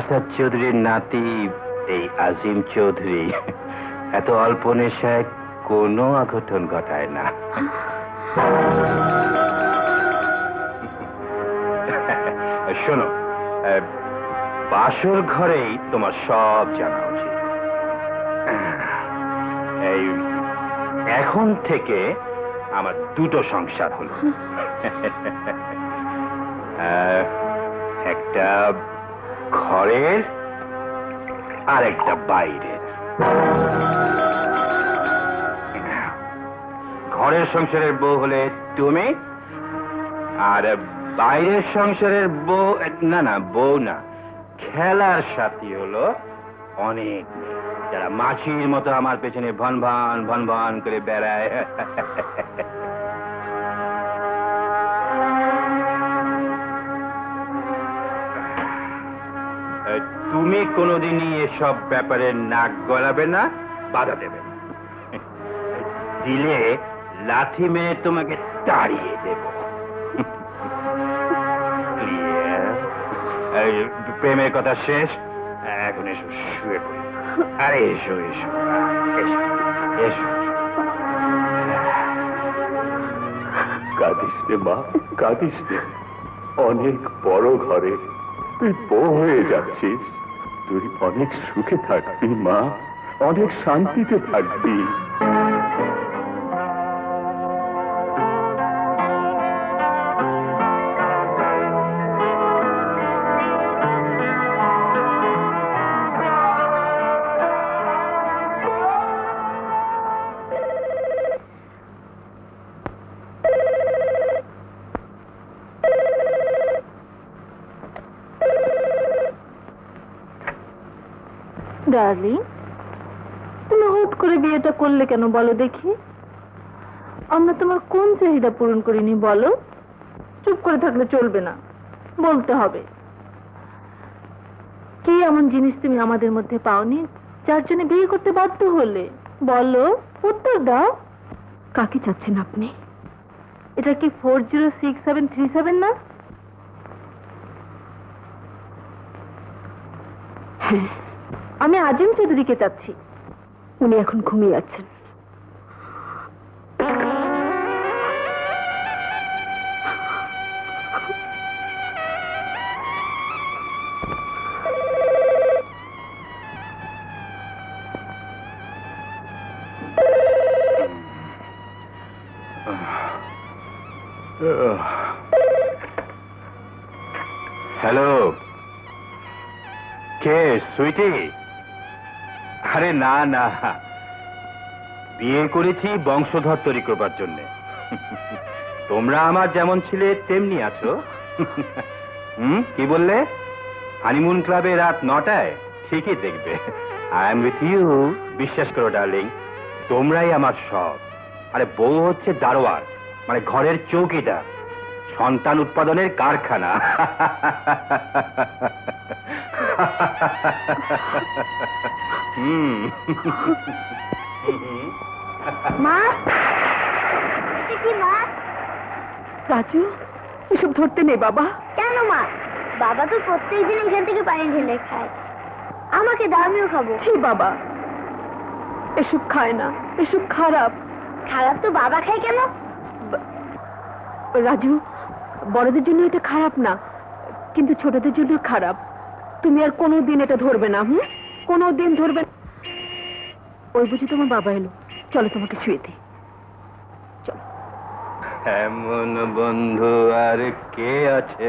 আসাদ চৌধুরীর নাতি এই আজিম চৌধুরী এত অল্প নেশায় কোনো অঘটন ঘটায় না। শোনো, বাসর ঘরেই তোমার সব জানা উচিত। এই এখন থেকে আমার দুটো সংসার হলো, একটা ঘরের আর একটা বাইরের। ঘরের সংসারের বউ হলে তুমি, আর বাইরের সংসারের বউ না বউ না, খেলার সাথী হলো অনেক মেয়ে, যারা মাছির মতো আমার পেছনে ভন ভন করে বেড়ায়। তুমি কোনোদিনই এসব ব্যাপারে নাক গলাবে না, বাধা দেবে না। দিলে লাথি মেরে তোমাকে তাড়িয়ে দেব। প্রেমের কথা শেষ, এখন এসো শুয়ে পড়ি। আরে এসো এসো এসো এসো। কাঁদিস রে মা, কাঁদিস রে। অনেক বড় ঘরে তুই বউ হয়ে যাচ্ছিস, তুই অনেক সুখে থাকবি মা, অনেক শান্তিতে থাকবি। ডার্লিং, তুমি হুট করে বিয়েটা করলে কেন বলো দেখি? আমরা তোমার কোন চাহিদা পূরণ করিনি বলো? চুপ করে থাকলে চলবে না, বলতে হবে। কি এমন জিনিস তুমি আমাদের মধ্যে পাওনি যার জন্য বিয়ে করতে বাধ্য হলে? বলো, উত্তর দাও। কাকে চাচ্ছেন আপনি? এটা কি 406737 না? হ্যাঁ, আমি আজিম চৌধুরীকে চাচ্ছি। উনি এখন ঘুমিয়ে আছেন। হ্যালো, কে সুইটি? আরে না না, বিয়ে করেছি বংশধর তৈরি করবার জন্য। তোমরা আমার যেমন ছিলে তেমনি আছো। কি বললে? হানিমুন ক্লাবে রাত 9টায়? ঠিকই দেখবে। I am with you. বিশ্বাস করো ডার্লিং, তোমরাই আমার সব। আরে বউ হচ্ছে দারোয়ার, মানে ঘরের চৌকিদার, সন্তান উৎপাদনের কারখানা। মা, কি মা? রাজু, এসব ধরতে নেই বাবা। কেন মা? বাবা তো প্রত্যেকদিন এখান থেকে পানি ঢেলে খায়। আমাকে দাও, আমিও খাবো। ছি বাবা, এসব খায় না, এসব খারাপ। খারাপ তো বাবা খায় কেন? রাজু, বড়দের জন্য এটা খারাপ না, কিন্তু ছোটদের জন্য খারাপ। তুমি আর কোনোদিন এটা ধরবে না। কোনোদিন ধরবে না। ওই বুঝি তোমার বাবা এলো, চলো তোমাকে ছুঁয়ে দিই। চলো। এমন বন্ধু আর কে আছে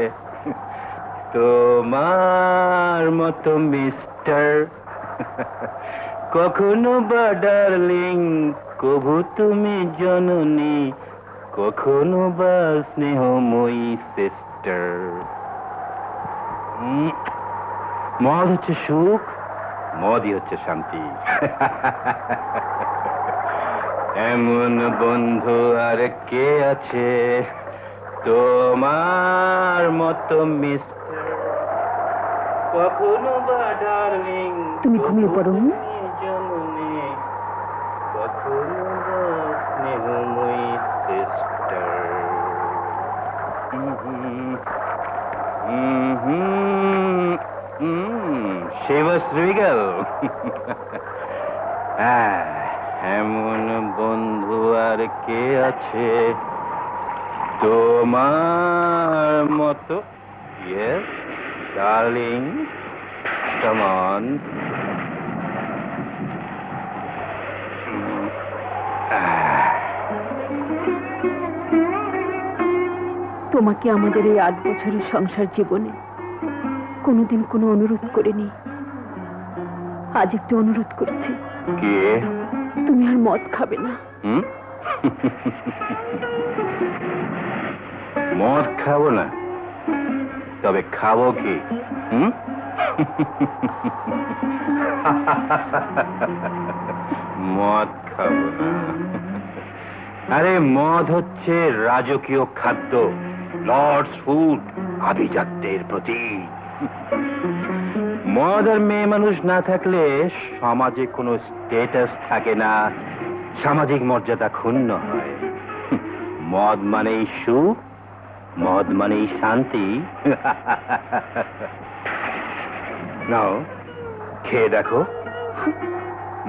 তোমার মতো মিস্টার? কখনো বা ডার্লিং, কভু তুমি জননী, কখনো বা স্নেহময়ী সিস্টার। মদ হচ্ছে সুখ, মদই হচ্ছে শান্তি। এমন বন্ধু আর কে আছে তোমার মতো মিস্টার? কখনো বা ডার্লিং, তুমি ঘুমিয়ে পড়ো। জননী, কখনো বা স্নেহময়ী সিস্টার। Chivas Regal. এমন বন্ধু আর কে আছে তোমার মতো? Yes darling, come on. তোমাকে আমাদের এই 8 বছরের সংসার জীবনে কোনোদিন কোনো অনুরোধ করিনি। আজ একটু অনুরোধ করছি, কে? তুমি আর মদ খাবে না। মদ খাবো না, তবে খাবো কি? মদ খাবো না। আরে মদ হচ্ছে রাজকীয় খাদ্য, লর্ডস ফুড, আভিজাত্যের প্রতীক। মদ আর মেয়ে মানুষ না থাকলে সমাজে কোনো স্ট্যাটাস থাকে না, সামাজিক মর্যাদা ক্ষুণ্ণ হয়। মদ মানেই সুখ, মদ মানেই শান্তি। নাও খেয়ে দেখো,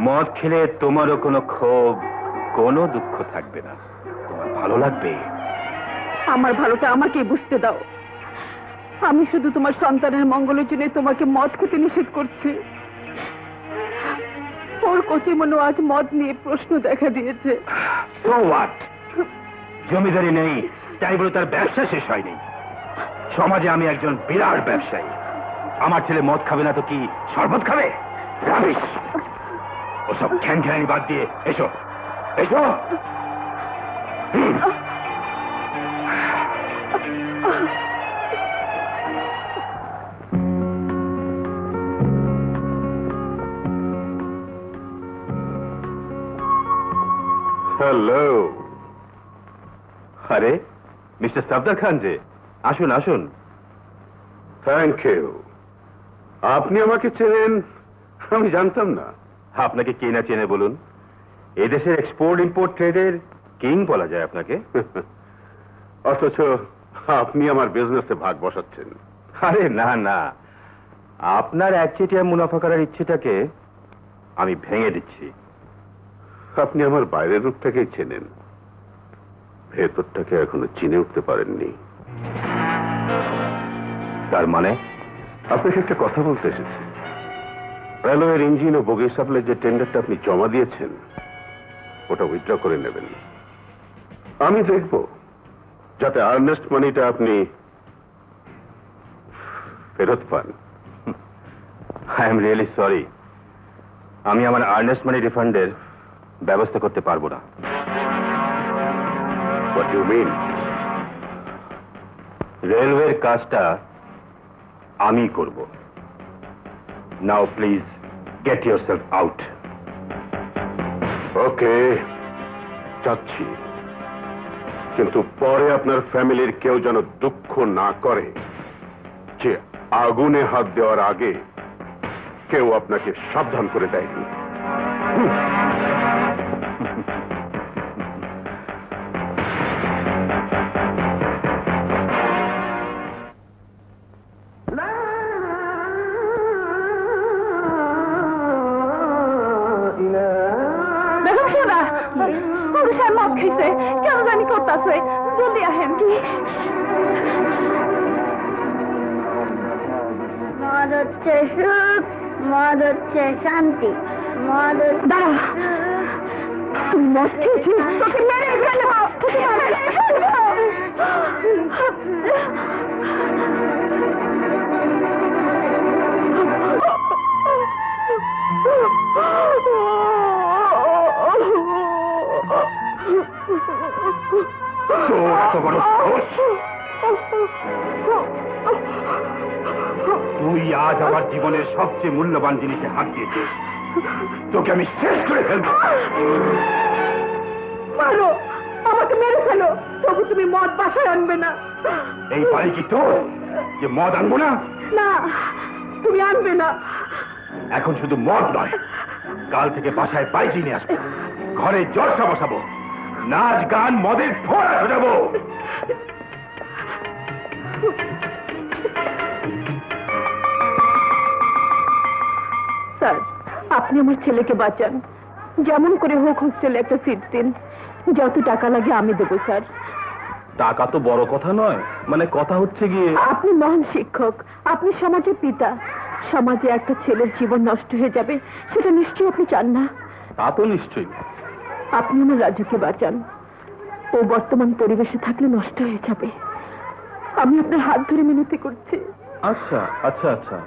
মদ খেলে তোমারও কোনো ক্ষোভ, কোনো দুঃখ থাকবে না, তোমার ভালো লাগবে। আমার ভালোটা আমাকে বুঝতে দাও। আমি শুধু তোমার সন্তানের মঙ্গলের জন্য তোমাকে মদ খেতে নিষেধ করছি। ওর কচি মনে আজ মদ নিয়ে প্রশ্ন দেখা দিয়েছে। So what? জমিদারি নেই তাই বলে তার ব্যবসা শেষ হয়নি। সমাজে আমি একজন বিরাট ব্যবসায়ী। আমার ছেলে মদ খাবে না তো কি শরবত খাবে? রাবিশ! ওসব খ্যানখ্যানি বাদ দিয়ে এসো, এসো। হ্যালো। আরে মিস্টার সফদার খান যে, আসুন আসুন। Thank you. আপনি আমাকে চেনেন আমি জানতাম না। আপনাকে কে না চেনে বলুন? এদেশের এক্সপোর্ট ইম্পোর্ট ট্রেডের কিং বলা যায় আপনাকে। অথচ আপনি আমার বিজনেসে ভাগ বসাচ্ছেন। আরে না না, আপনার একচেটিয়া মুনাফা করার ইচ্ছেটাকে আমি ভেঙে দিচ্ছি। আপনি আমার বাইরের রূপটাকেই চেনেন, ভেতরটাকে এখনো চিনে উঠতে পারেননি। তার মানে? আপনাকে একটা কথা বলতে এসেছি। রেলওয়ের ইঞ্জিন ও বগি সাপ্লাই যে টেন্ডারটা আপনি জমা দিয়েছেন, ওটা উইথড্র করে নেবেন। আমি দেখব যাতে আর্নেস্ট মানিটা আপনি ফেরত পান। আই এম রিয়েলি সরি, আমি আমার আর্নেস্ট মানি রিফান্ডের ব্যবস্থা করতে পারবো না। What you mean? রেলওয়ের কাজটা আমি করব। Now please get yourself out. Okay, চাচ্ছি, কিন্তু পরে আপনার ফ্যামিলির কেউ যেন দুঃখ না করে যে আগুনে হাত দেওয়ার আগে কেউ আপনাকে সাবধান করে দেয়নি। বেগম সোনা, পুরুষের মদ খাইছে, কেন জানি করতেছে। জলদি আহেন। মদ হচ্ছে সুখ, মদ হচ্ছে শান্তি, মদ হচ্ছে দাঁড়া, তুমি মদ খেয়েছিস, তোকে মেরে ফেলবো, তোকে মেরে ফেলবো। তোর এত বড় সাহস! তুই আজ আমার জীবনের সবচেয়ে মূল্যবান জিনিসে হাত দিয়েছিস। তোকে আমি শেষ করে ফেলবো। মারো, আমাকে মেরে ফেলো, তবু তুমি মদ বাসায় আনবে না। এই বাড়ি কি তোর যে মদ আনবো না? না, তুমি আনবে না। এখন শুধু মদ নয়, কাল থেকে বাসায় পাইজি নিয়ে আসবো, ঘরে জলসা বসাবো, নাচ গান মদের ফোড়া সাজাবো। স্যার, আপনি আমার ছেলেকে বাঁচান। যেমন করে হোক হোস্টেলে একটা সিট দিন। যত টাকা লাগে আমি দেবো স্যার। টাকা তো বড় কথা নয়, মানে কথা হচ্ছে গিয়ে আপনি মহান শিক্ষক, আপনি সমাজের পিতা। সমাজে একটা ছেলের জীবন নষ্ট হয়ে যাবে, সেটা নিশ্চয়ই আপনি চান না। তা তো নিশ্চয়ই। আপনি আমার রাজুকে বাঁচান। ও বর্তমান পরিবেশে থাকলে নষ্ট হয়ে যাবে। আমি আপনার হাত ধরে মিনতি করছি। আচ্ছা আচ্ছা আচ্ছা,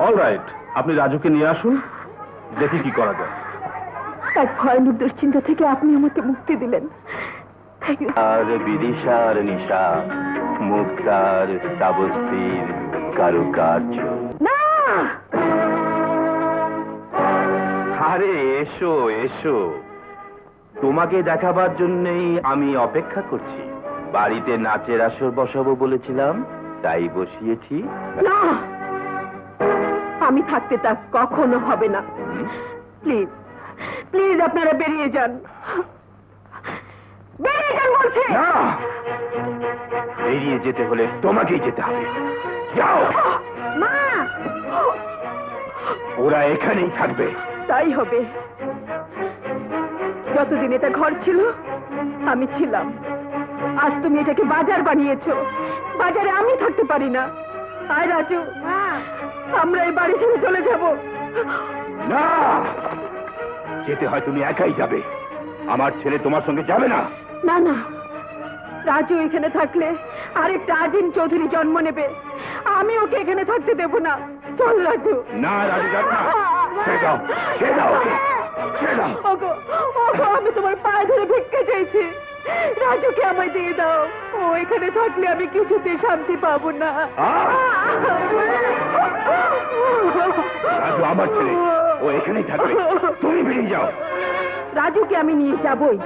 অল রাইট, আপনি রাজুকে নিয়ে আসুন, দেখি কি করা যায়। এক ভয়ানক দুশ্চিন্তা থেকে আপনি আমাকে মুক্তি দিলেন। Thank you. আর বিদিশার নিশা, মুক্তার তাবস্তির কারুকার্য। না, আরে এসো এসো, তোমাকে দেখাবার জন্যই আমি অপেক্ষা করছি। বাড়িতে নাচের আসর বসাবো বলেছিলাম, তাই বসিয়েছি। না, আমি থাকতে তা কখনো হবে না। প্লিজ প্লিজ আপনারা বেরিয়ে যান, বেরিয়ে যান বলছি। না, বেরিয়ে যেতে হলে তোমাকেই যেতে হবে। যাও, মা, ওরা এখানেই থাকবে। তাই হবে। যতদিন এটা ঘর ছিল আমি ছিলাম, আজ তুমি এটাকে বাজার বানিয়েছো। বাজারে আমি থাকতে পারি না। আয় রাজু, আমরা এই বাড়ি ছেড়ে চলে যাব। না, যেতে হয় তুমি একাই যাবে, আমার ছেলে তোমার সঙ্গে যাবে না। না না, রাজু এখানে থাকলে আরেকটা আজিম চৌধুরী জন্ম নেবে। আমি ওকে এখানে থাকতে দেব না। চল রাজু। না রাজু, যাবে না। ছেড়ে দাও, ছেড়ে দাও ওকে, ছেড়ে দাও। ওগো, ওগো, আমি তোমার পায়ে ধরে ভিক্ষা চাইছি। রাজুকে আমায় দিয়ে দাও। ও এখানে থাকলে আমি কিছুতে শান্তি পাবো না। রাজু আমার ছেলে, ও এখানেই থাকবে, তুমি বেরিয়ে যাও। রাজুকে আমি নিয়ে যাবই।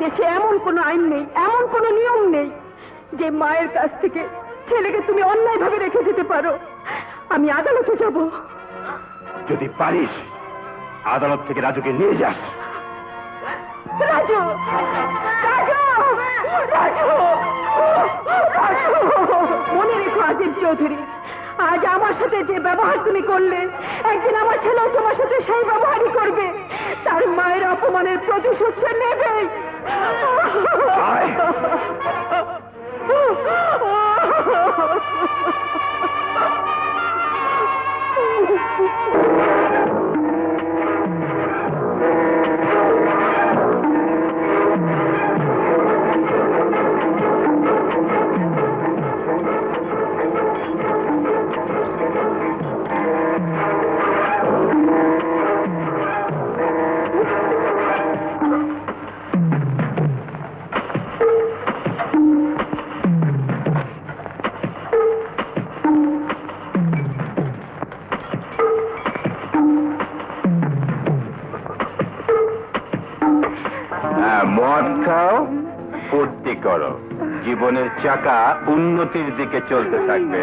দেশে এমন কোনো আইন নেই, এমন কোনো নিয়ম নেই যে মায়ের কাছ থেকে ছেলেকে তুমি অন্যায় ভাবে রেখে দিতে পারো। আমি আদালতে যাব। যদি পারিস আদালত থেকে রাজুকে নিয়ে যাস। রাজু, রাজু, রাজু, রাজু, মনে রেখো আজিম চৌধুরী, আজ আমার সাথে যে ব্যবহার তুমি করলে, একদিন আমার ছেলেও তোমার সাথে সেই ব্যবহারই করবে। তার মায়ের অপমানের প্রতিশোধ সে নেবে। আয়। মদ খাও, ফুর্তি করো, জীবনের চাকা উন্নতির দিকে চলতে থাকবে।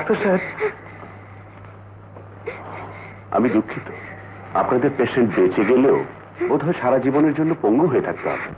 ডাক্তার সাহেব, আমি দুঃখিত, আপনাদের পেশেন্ট বেঁচে গেলেও বোধহয় সারা জীবনের জন্য পঙ্গু হয়ে থাকতে হবে।